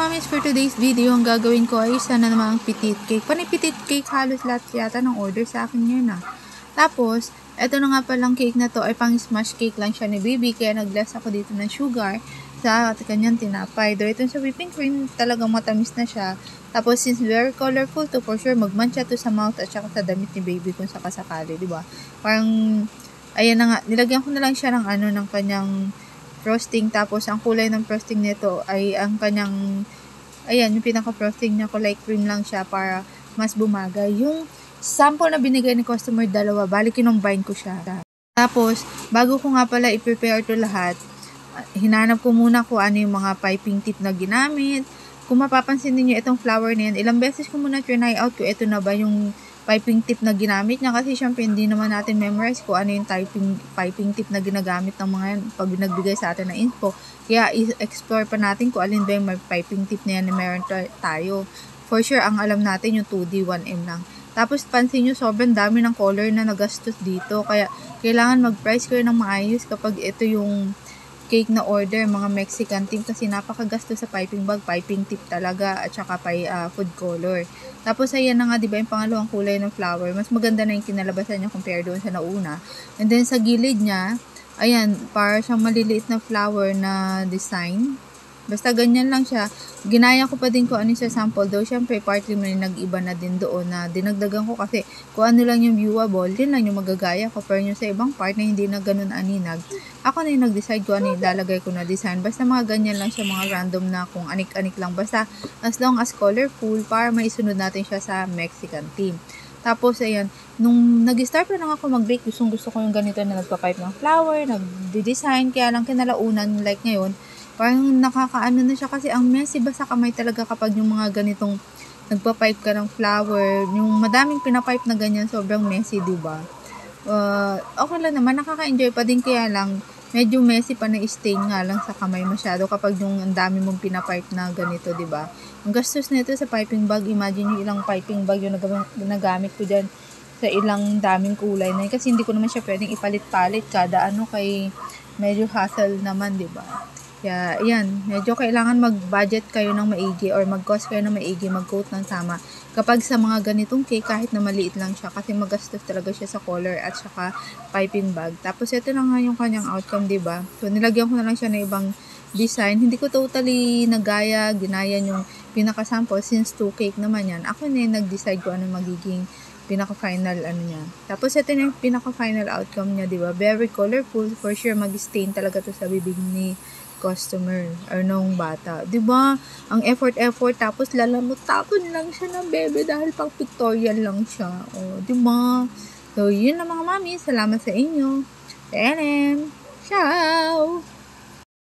mamis, for today's video, ang gagawin ko ay isa na naman ang petite cake. Panay petite cake, halos lahat yata ng order sa akin ngayon Tapos, eto na nga palang cake na to ay pang smash cake lang siya ni Baby, kaya nag-less ako dito ng sugar sa kanyang tinapay. Though ito sa whipping cream, talagang matamis na siya. Tapos, since very colorful to, for sure, magmancha to sa mouth at saka sa damit ni Baby kung sakasakali, di ba? Parang, ayan na nga, nilagyan ko na lang siya ng ng kanyang frosting. Tapos, ang kulay ng frosting nito ay ang kanyang, ayan, yung pinaka-frosting niya, kulay cream lang siya para mas bumagay. Yung sample na binigay ni customer, dalawa, bali kinumbine ko siya. Tapos, bago ko nga pala i-prepare to lahat, hinanap ko muna kung ano yung mga piping tip na ginamit. Kung mapapansin niyo itong flower na yan, ilang beses ko muna try out kung ito na ba yung piping tip na ginamit niya, kasi syempre hindi naman natin memorize kung ano yung piping tip na ginagamit ng mga yan pag nagbigay sa atin ng info. Kaya i-explore pa natin kung alin ba yung piping tip na yan na meron tayo. For sure, ang alam natin yung 2D 1M lang. Tapos pansin nyo, sobrang dami ng color na nagastos dito. Kaya kailangan mag-price kayo ng maayos kapag ito yung cake na order, mga Mexican team, kasi napakagasto sa piping bag, piping tip talaga, at saka food color. Tapos ayan na nga, diba, yung pangalawang kulay ng flower, mas maganda na yung kinalabasan niya compare doon sa nauna. And then sa gilid niya, ayan, para siyang maliliit na flower na design. Basta ganyan lang siya. Ginaya ko pa din kung ano sa sample. Though, syempre, partly may nag-iba na din doon na dinagdagan ko kasi kung ano lang yung viewable, din lang yung magagaya ko. Pero yung sa ibang part na hindi na ganun aninag, ako na yung nag-decide kung ano yung lalagay ko na design. Basta mga ganyan lang siya, mga random na kung anik-anik lang. Basta, as long as colorful, para maisunod natin siya sa Mexican theme. Tapos, ayan, nung nag-start pa lang ako mag-bake, gusto ko yung ganito na nagpa-pipe ng flower, nag-design, kaya lang kinalaunan, like ngayon, parang nakakaano na siya kasi ang messy ba sa kamay talaga kapag yung mga ganitong nagpa-pipe ka ng flower, yung madaming pinapipe na ganyan, sobrang messy, diba? Okay lang naman, nakaka-enjoy pa din, kaya lang medyo messy pa na stain nga lang sa kamay masyado kapag yung ang dami mong pinapipe na ganito, diba? Ang gastos nito sa piping bag, imagine yung ilang piping bag yung nagamit ko dyan sa ilang daming kulay na yun, kasi hindi ko naman siya pwedeng ipalit-palit kada kay medyo hassle naman, diba? Kaya, yan, medyo kailangan mag-budget kayo ng maigi or mag-cost kayo ng maigi, mag-coat ng tama. Kapag sa mga ganitong cake, kahit na maliit lang siya, kasi magastos talaga siya sa color at saka piping bag. Tapos, ito na nga yung kanyang outcome, diba? So, nilagyan ko na lang siya ng ibang design. Hindi ko totally ginaya yung pinaka-sample since 2 cake naman yan. Ako na yung nag-decide ko ano magiging pinaka-final niya. Tapos, ito na yung pinaka-final outcome niya, diba? Very colorful. For sure, mag-stain talaga to sa bibig ni customer or nung bata. 'Di ba? Ang effort tapos lalamot-tapon lang siya ng bebe dahil pang pictorial lang siya. Oh, 'di ba? So, yun na mga mami. Salamat sa inyo. Ciao!